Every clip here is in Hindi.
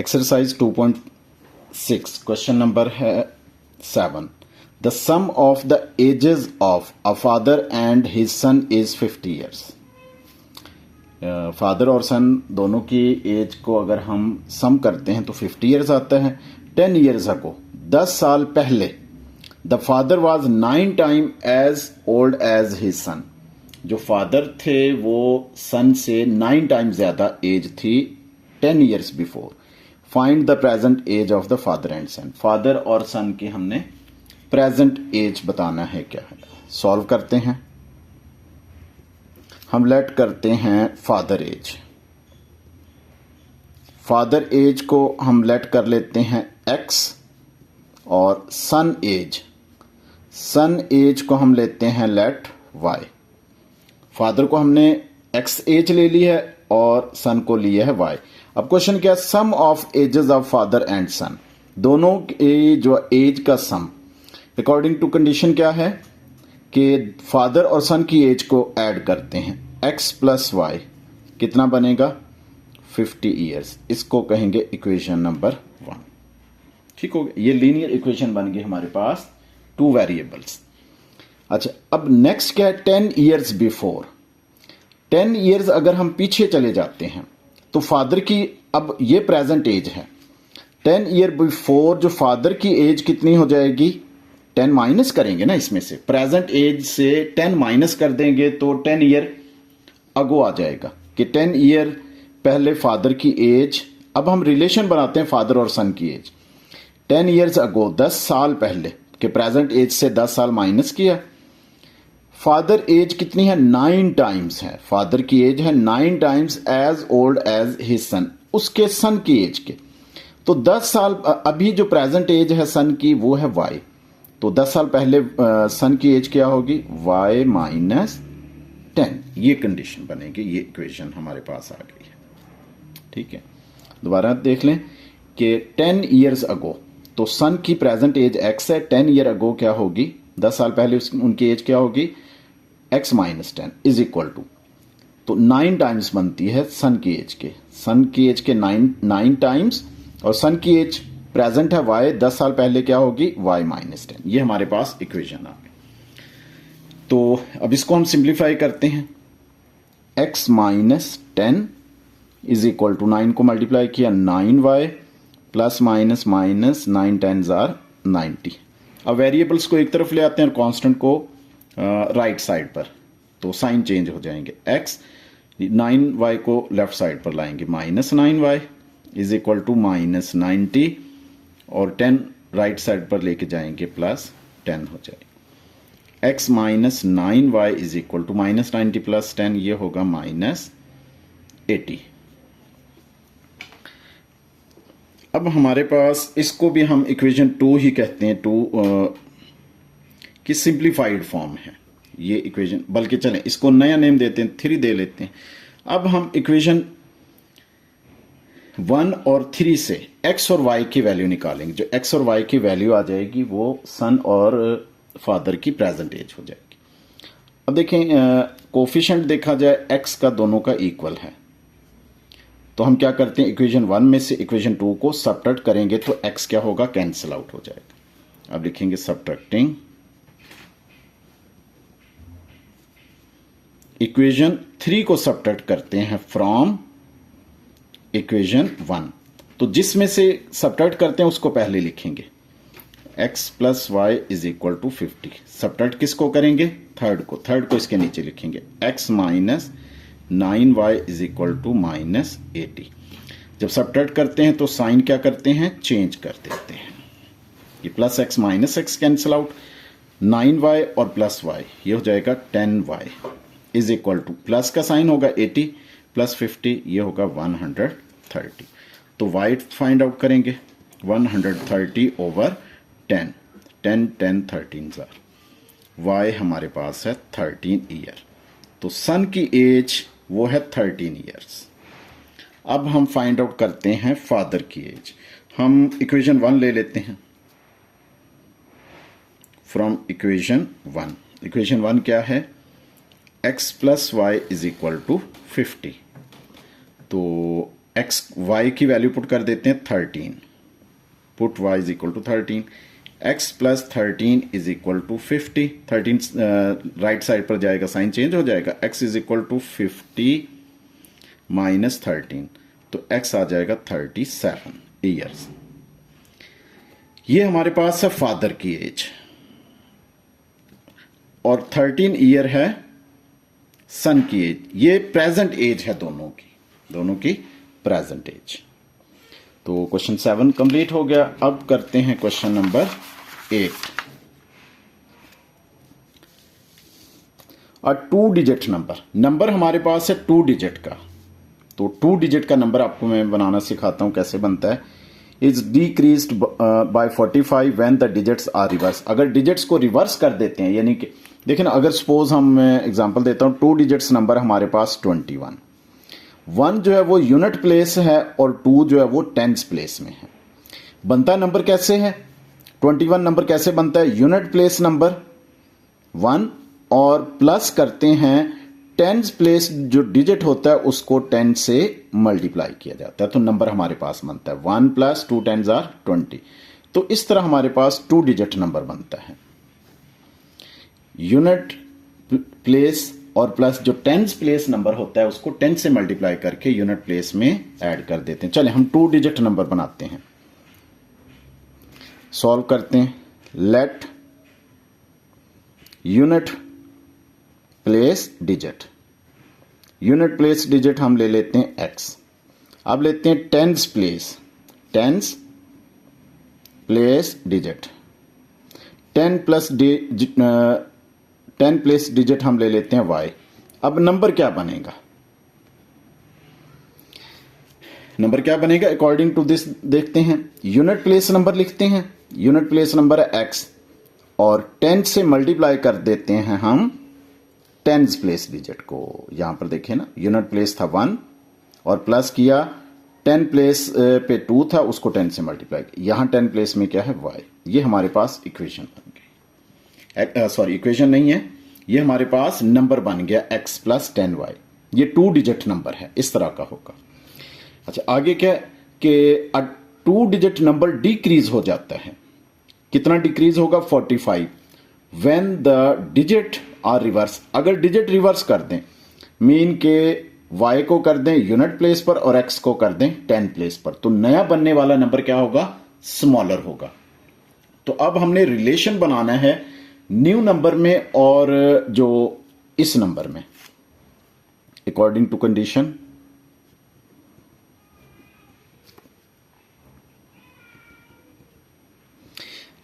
एक्सरसाइज 2.6 क्वेश्चन नंबर है 7। The sum of the ages of a father and his son is 50 years. Father और सन दोनों की एज को अगर हम सम करते हैं तो 50 ईयर्स आता है। 10 ईयर्स अगो, 10 साल पहले, the father was 9 time as old as his son. जो फादर थे वो सन से 9 टाइम ज्यादा एज थी 10 years before. Find the present age of the father and son. Father और सन की हमने प्रेजेंट एज बताना है क्या है। सॉल्व करते हैं। हम लेट करते हैं फादर एज। फादर एज को हम लेट कर लेते हैं x और सन एज को हम लेते हैं लेट y। फादर को हमने x एज ले ली है और सन को लिया है y। अब क्वेश्चन क्या है, sum of ages of father and son. दोनों की जो एज का सम अकॉर्डिंग टू कंडीशन क्या है कि फादर और सन की एज को ऐड करते हैं। x प्लस वाई कितना बनेगा 50 ईयर्स। इसको कहेंगे इक्वेशन नंबर 1। ठीक हो गया, ये लीनियर इक्वेशन बन गई हमारे पास 2 वेरिएबल्स। अच्छा, अब नेक्स्ट क्या है, 10 ईयर्स बिफोर। 10 ईयर्स अगर हम पीछे चले जाते हैं तो फादर की, अब ये प्रेजेंट एज है, 10 ईयर बिफोर जो फादर की एज कितनी हो जाएगी, 10 माइनस करेंगे ना इसमें से, प्रेजेंट एज से 10 माइनस कर देंगे तो 10 ईयर अगो आ जाएगा कि 10 ईयर पहले फादर की एज। अब हम रिलेशन बनाते हैं फादर और सन की एज। 10 ईयर्स अगो, 10 साल पहले के प्रेजेंट एज से 10 साल माइनस किया। फादर एज कितनी है, 9 टाइम्स है। फादर की एज है 9 times as old as his son, उसके सन की एज के। तो 10 साल, अभी जो प्रेजेंट एज है सन की वो है y। तो 10 साल पहले सन की एज क्या होगी, y माइनस 10। ये कंडीशन बनेगी, ये इक्वेशन हमारे पास आ गई है। ठीक है, दोबारा देख लें कि 10 ईयर्स अगो, तो सन की प्रेजेंट एज x है, 10 ईयर अगो क्या होगी, 10 साल पहले उनकी एज क्या होगी, x minus 10 is equal to, तो 9 टाइम्स बनती है सन की एज के। सन की एज के 9 टाइम्स, और सन की एज प्रेजेंट है y, 10 साल पहले क्या होगी, y माइनस 10। ये हमारे पास इक्वेशन आ गई। तो अब इसको हम सिंप्लीफाई करते हैं। x minus 10 is equal to, 9 को मल्टीप्लाई किया 9y plus minus minus 9 tens are 90। अब वेरिएबल्स को एक तरफ ले आते हैं और कांस्टेंट को राइट साइड पर, तो साइन चेंज हो जाएंगे। x 9y को लेफ्ट साइड पर लाएंगे, minus 9y is equal to minus 90, और 10 राइट साइड पर लेके जाएंगे प्लस 10 हो जाएगा। x minus 9y is equal to minus 90 plus 10, ये होगा माइनस 80। अब हमारे पास, इसको भी हम इक्वेशन 2 ही कहते हैं, 2 की सिंप्लीफाइड फॉर्म है ये इक्वेशन, बल्कि चलें इसको नया नेम देते हैं, 3 दे लेते हैं। अब हम इक्वेशन 1 और 3 से x और y की वैल्यू निकालेंगे। जो x और y की वैल्यू आ जाएगी वो सन और फादर की प्रेजेंट एज हो जाएगी। अब देखें, कोफिशिएंट देखा जाए x का दोनों का इक्वल है, तो हम क्या करते हैं, इक्वेशन 1 में से इक्वेशन 2 को सबट्रैक्ट करेंगे तो x क्या होगा, कैंसिल आउट हो जाएगा। अब लिखेंगे सबट्रैक्टिंग इक्वेशन 3 को सबट्रैक्ट करते हैं फ्रॉम इक्वेशन 1। तो जिसमें से सबट्रैक्ट करते हैं उसको पहले लिखेंगे, x plus Y is equal to 50। Subtract किसको करेंगे, थर्ड को इसके नीचे लिखेंगे, x minus 9y is equal to minus 80। जब सबट्रैक्ट करते हैं तो साइन क्या करते हैं, चेंज कर देते हैं। ये plus x minus x cancel out, 9y और प्लस y, ये हो जाएगा 10y is equal to, plus का साइन होगा 80 प्लस 50, ये होगा 130। तो y फाइंड आउट करेंगे, 130 ओवर 10, 10 10 13 जार, y हमारे पास है 13 ईयर। तो सन की एज वो है 13 ईयर्स। अब हम फाइंड आउट करते हैं फादर की एज। हम इक्वेशन 1 ले लेते हैं फ्रॉम इक्वेशन 1। इक्वेशन 1 क्या है, x plus Y is equal to 50। तो एक्स वाई की वैल्यू पुट कर देते हैं 13, put y is equal to 13, x plus 13 is equal to 50, 13 right side पर जाएगा, साइन चेंज हो जाएगा, x is equal to 50 minus 13, तो x आ जाएगा 37 ईयर्स। ये हमारे पास है फादर की एज और 13 ईयर है सन की एज। ये प्रेजेंट एज है दोनों की प्रेजेंट एज। तो क्वेश्चन 7 कंप्लीट हो गया। अब करते हैं क्वेश्चन नंबर 8। और 2 डिजिट नंबर हमारे पास है 2 डिजिट का। तो 2 डिजिट का नंबर आपको मैं बनाना सिखाता हूं कैसे बनता है। Is decreased by 45 when the digits are reversed. अगर डिजिट्स को रिवर्स कर देते हैं, यानी कि देखिए ना, अगर सपोज हम एग्जांपल देता हूं, 2 डिजिट्स नंबर हमारे पास 21, 1 जो है वो यूनिट प्लेस है और 2 जो है वो टेंस प्लेस में है। बनता नंबर कैसे है? 21 नंबर कैसे बनता है? यूनिट प्लेस नंबर 1 और प्लस करते हैं टेंस प्लेस जो डिजिट होता है उसको 10 से मल्टीप्लाई किया जाता है, तो नंबर हमारे पास बनता है 1 प्लस 2 10s आर 20। तो इस तरह हमारे पास 2 डिजिट नंबर बनता है। यूनिट प्लेस और प्लस जो टेंस प्लेस नंबर होता है उसको 10 से मल्टीप्लाई करके यूनिट प्लेस में ऐड कर देते हैं। चले हम 2 डिजिट नंबर बनाते हैं, सॉल्व करते हैं। Let unit place digit, unit place digit हम ले लेते हैं x। अब लेते हैं tens place digit, 10 place digit हम ले लेते हैं y। अब नंबर क्या बनेगा? अकॉर्डिंग टू दिस देखते हैं। यूनिट प्लेस नंबर लिखते हैं, यूनिट प्लेस नंबर है x और 10 से मल्टीप्लाई कर देते हैं हम टेंस प्लेस डिजिट को। यहां पर देखें ना, यूनिट प्लेस था 1 और प्लस किया 10 प्लेस पे 2 था, उसको 10 से मल्टीप्लाई किया। यहां 10 प्लेस में क्या है? y। ये हमारे पास इक्वेशन बन गई। सॉरी, इक्वेशन नहीं है, ये हमारे पास नंबर बन गया x प्लस 10y। ये 2 डिजिट नंबर है, इस तरह का होगा। अच्छा, आगे क्या कि 2 डिजिट नंबर डिक्रीज हो जाता है। कितना डिक्रीज होगा? 45 when the digit are reversed. अगर डिजिट रिवर्स कर दें, मीन के y को कर दें यूनिट प्लेस पर और x को कर दें 10 प्लेस पर, तो नया बनने वाला नंबर क्या होगा? स्मॉलर होगा। तो अब हमने रिलेशन बनाना है न्यू नंबर में और जो इस नंबर में, अकॉर्डिंग टू कंडीशन।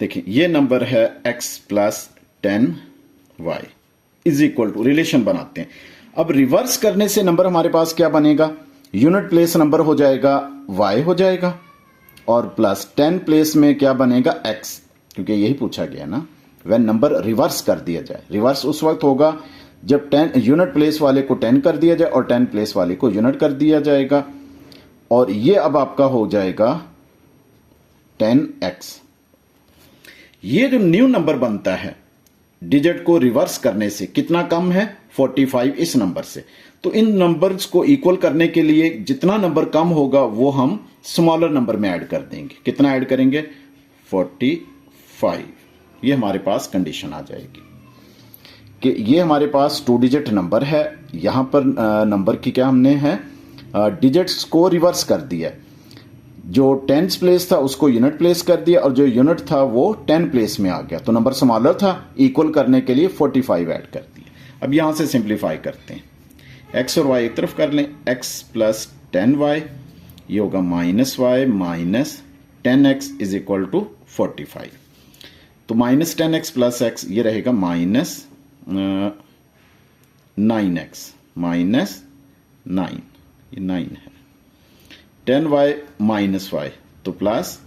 देखिए, ये नंबर है x plus 10y is equal to, relation बनाते हैं। अब रिवर्स करने से नंबर हमारे पास क्या बनेगा? यूनिट प्लेस नंबर हो जाएगा y हो जाएगा और प्लस 10 प्लेस में क्या बनेगा? x, क्योंकि यही पूछा गया ना, वह नंबर रिवर्स कर दिया जाए। रिवर्स उस वक्त होगा जब 10 यूनिट प्लेस वाले को 10 कर दिया जाए और 10 प्लेस वाले को यूनिट कर दिया जाएगा। और ये अब आपका हो जाएगा 10x। ये जो न्यू नंबर बनता है डिजिट को रिवर्स करने से कितना कम है? 45 इस नंबर से। तो इन नंबर्स को इक्वल करने के लिए जितना नंबर कम होगा वो हम स्मॉलर नंबर में ऐड कर देंगे। कितना ऐड करेंगे? 45। ये हमारे पास कंडीशन आ जाएगी कि ये हमारे पास 2 डिजिट नंबर है। यहां पर नंबर की क्या हमने है, डिजिट्स को रिवर्स कर दिया। जो टेंस प्लेस था उसको यूनिट प्लेस कर दिया और जो यूनिट था वो 10 प्लेस में आ गया, तो नंबर स्मॉलर था। इक्वल करने के लिए 45 ऐड कर दिया। अब यहां से सिंप्लीफाई करते हैं, x और y एक तरफ कर लें। x प्लस 10y, ये होगा minus y minus 10x is equal to 45। तो माइनस 10x प्लस x ये रहेगा माइनस 9x माइनस 9, ये 9 है। 10y माइनस y तो plus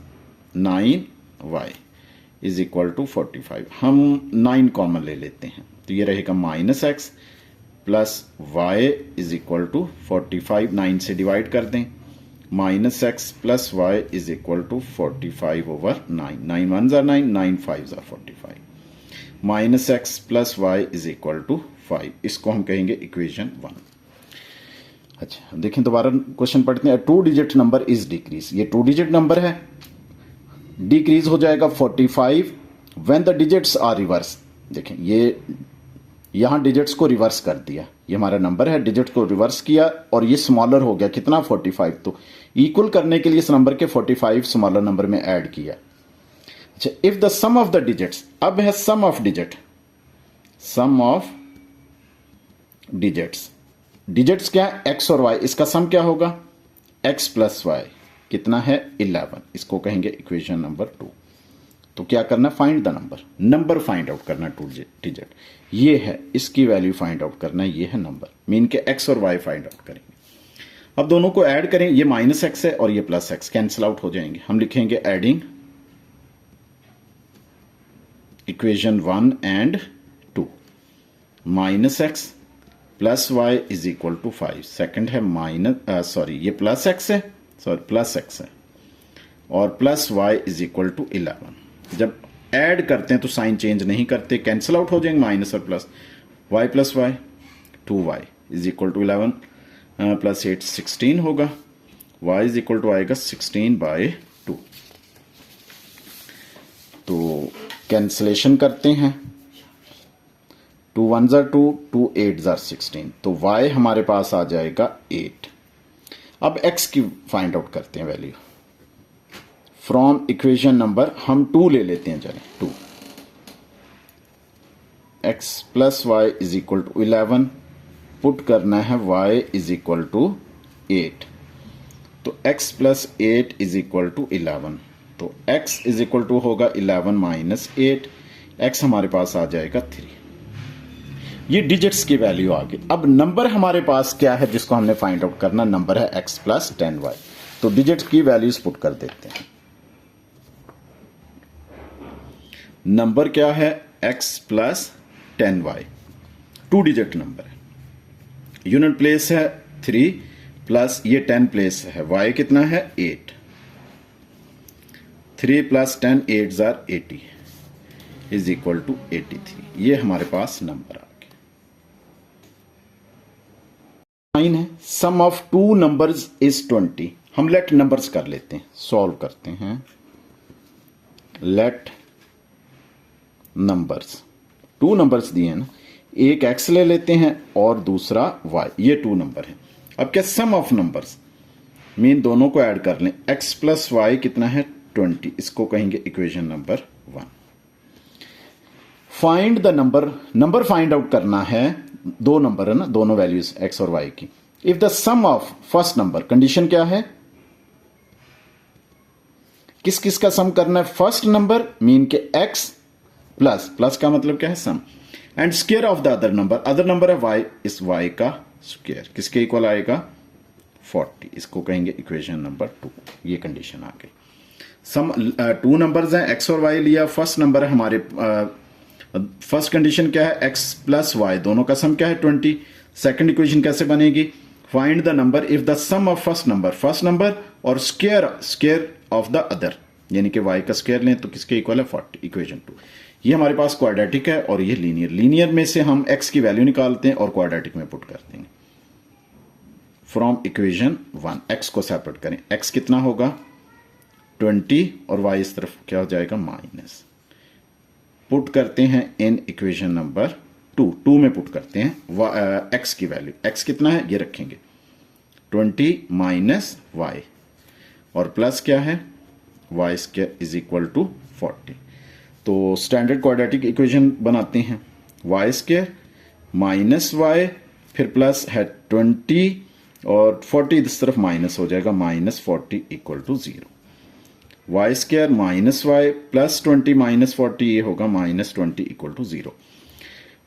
9y is equal to 45। हम 9 कॉमन ले लेते हैं, तो ये रहेगा minus x plus y is equal to 45। 9 से डिवाइड कर दें, minus x plus y is equal to 45 over 9। 9 1s are 9, 9 5s are 45। Minus x plus y is equal to 5, इसको हम कहेंगे इक्वेशन 1। अच्छा देखें, दोबारा क्वेश्चन पढ़ते हैं। 2 डिजिट नंबर इज डिक्रीज, ये 2 डिजिट नंबर है, डिक्रीज हो जाएगा 45 when the digits are reversed. देखें ये यहां डिजिट्स को रिवर्स कर दिया, ये हमारा नंबर है, डिजिट को रिवर्स किया और ये स्मॉलर हो गया कितना 45, तो इक्वल करने के लिए इस नंबर के 45 स्मॉलर नंबर में ऐड किया। अच्छा, if the sum of the digits, अब है sum of digit, sum of digits, digits क्या है एक्स और वाई, इसका सम क्या होगा एक्स प्लस वाई, कितना है 11, इसको कहेंगे इक्वेशन नंबर 2। तो क्या करना, find the number, number find out करना 2 डिजिट, ये है इसकी वैल्यू फाइंड आउट करना, ये है नंबर, मीन के एक्स और वाई फाइंड आउट करेंगे। अब दोनों को ऐड करें, ये माइनस एक्स है और ये प्लस एक्स, कैंसिल आउट हो जाएंगे। हम लिखेंगे adding equation 1 and 2, minus X plus Y is equal to 5, second है माइनस ये प्लस एक्स है, प्लस एक्स है, और plus Y is equal to 11। जब ऐड करते हैं तो साइन चेंज नहीं करते, कैंसिल आउट हो जाएंगे माइनस और plus, Y plus Y 2y is equal to 11 plus 8 16 होगा, y इज इक्वल टू आएगा 16/2। तो कैंसिलेशन करते हैं, 2 1 are 2, 2 8 are 16, तो y हमारे पास आ जाएगा 8। अब x की फाइंड आउट करते हैं वैल्यू फ्रॉम इक्वेशन नंबर, हम 2 ले लेते हैं, चलें 2, x plus Y is equal to 11, put करना है y इज इक्वल टू 8, तो x plus 8 is equal to 11, तो x इज इक्वल टू होगा 11 माइनस 8, x हमारे पास आ जाएगा 3। ये डिजिट्स की वैल्यू आ गई। अब नंबर हमारे पास क्या है जिसको हमने फाइंड आउट करना, नंबर है x प्लस 10y, तो डिजिट की वैल्यूज पुट कर देते हैं। नंबर क्या है x plus 10y, 2 digit number है, यूनिट प्लेस है 3 प्लस ये 10 प्लेस है, y कितना है 8, 3 plus 10 8 are 80 is equal to 83, ये हमारे पास नंबर आ गया। 9 है, सम ऑफ 2 नंबर्स इज 20, हम लेट नंबर्स कर लेते हैं, सॉल्व करते हैं, लेट नंबर्स, 2 नंबर्स दिए हैं ना, एक x ले लेते हैं और दूसरा y, ये 2 नंबर है। अब क्या सम ऑफ नंबर्स, मीन दोनों को ऐड कर लें, x प्लस वाई कितना है 20, इसको कहेंगे equation number 1। Find the number, number find out करना है, 2 नंबर है ना, दोनों वैल्यूज x और y की। If the sum of first number, condition क्या है, किस किस का सम करना है, फर्स्ट नंबर मीन के x प्लस, प्लस का मतलब क्या है sum, and square of the other number है y, इस y का स्क्वायर किसके इक्वल आएगा 40, इसको कहेंगे इक्वेशन नंबर 2। ये कंडीशन आ गई। सम 2 नंबर्स हैं, x और y लिया, फर्स्ट नंबर है हमारे, फर्स्ट कंडीशन क्या है x प्लस वाई, दोनों का सम क्या है 20। सेकंड इक्वेशन कैसे बनेगी, find the number if the sum of first number और स्क्वायर ऑफ द अदर, यानी कि y का स्क्वायर लें तो किसके इक्वल है 40, इक्वेशन 2। ये हमारे पास क्वाड्रेटिक है और ये लीनियर में से हम x की वैल्यू निकालते हैं और क्वाड्रेटिक में पुट करते हैं फ्रॉम इक्वेशन 1। x को सेपरेट करें, x कितना होगा 20 और y इस तरफ क्या हो जाएगा माइनस, पुट करते हैं इन इक्वेशन नंबर 2 में पुट करते हैं x की वैल्यू, x कितना है ये रखेंगे 20 माइनस y और प्लस क्या है y square is equal to 40। तो स्टैंडर्ड क्वाड्रेटिक इक्वेशन बनाते हैं, y स्क्वायर माइनस y फिर प्लस है 20 और 40 इस तरफ माइनस हो जाएगा, minus 40 equal to 0। Y square minus Y plus 20 minus 40 ये होगा minus 20 equal to 0।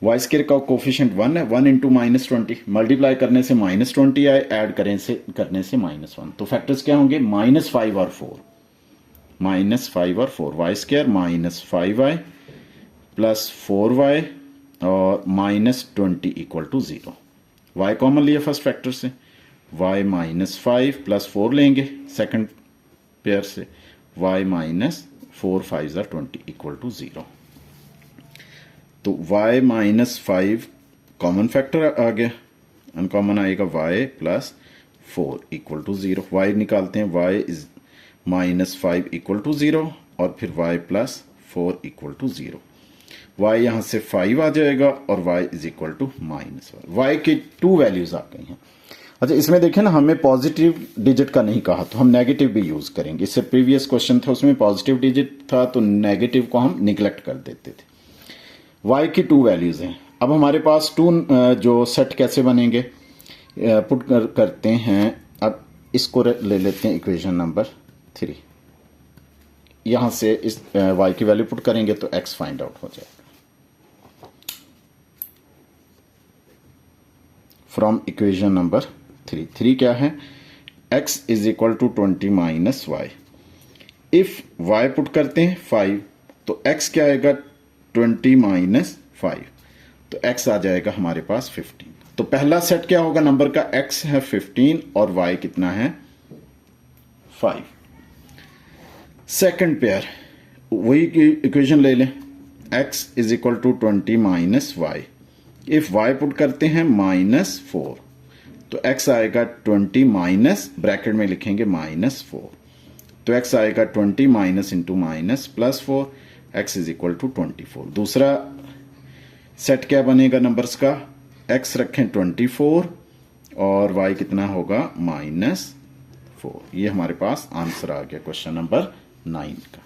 Y square का कोफिशिएंट 1 है, 1 इंटू माइनस 20, मल्टीप्लाई करने से माइनस 20 आए, ऐड करने से माइनस 1। तो फैक्टर्स क्या होंगे माइनस 5 और 4, माइनस 5 और 4, Y square minus 5y plus 4y और minus 20 equal to 0। y common लिया फर्स्ट फैक्टर से, y माइनस 5 प्लस 4 लेंगे सेकंड पेयर से, y माइनस 4 5 20 इक्वल टू 0। तो y माइनस 5 कॉमन फैक्टर आ गया, अनकॉमन आएगा y plus 4 equal to 0। y निकालते हैं, y इज -5 इक्वल टू 0 और फिर y plus 4 equal to 0। y यहाँ से 5 आ जाएगा और y is equal to -1। y की 2 वैल्यूज आ गई हैं। अच्छा, इसमें देखें ना, हमें पॉजिटिव डिजिट का नहीं कहा तो हम नेगेटिव भी यूज करेंगे। इससे प्रीवियस क्वेश्चन था उसमें पॉजिटिव डिजिट था तो नेगेटिव को हम निगलेक्ट कर देते थे। y की 2 वैल्यूज हैं। अब हमारे पास 2 जो सेट कैसे बनेंगे, पुट करते हैं। अब इसको ले लेते हैं इक्वेशन नंबर 3। यहां से इस y की वैल्यू पुट करेंगे तो x फाइंड आउट हो जाएगा फ्रॉम इक्वेशन नंबर 3। 3 क्या है, x is equal to 20 minus Y. If y put करते हैं 5 तो x क्या आएगा 20 माइनस 5, तो x आ जाएगा हमारे पास 15। तो पहला सेट क्या होगा नंबर का, x है 15 और y कितना है 5। सेकंड पेयर वही इक्वेशन ले लें, x is equal to 20 minus Y. If y put करते हैं -4 तो x आएगा 20 माइनस, ब्रैकेट में लिखेंगे -4, तो x आएगा 20 minus into minus plus 4, x is equal to 24। दूसरा सेट क्या बनेगा नंबर्स का, x रखें 24 और y कितना होगा -4। ये हमारे पास आंसर आ गया क्वेश्चन नंबर 9 का।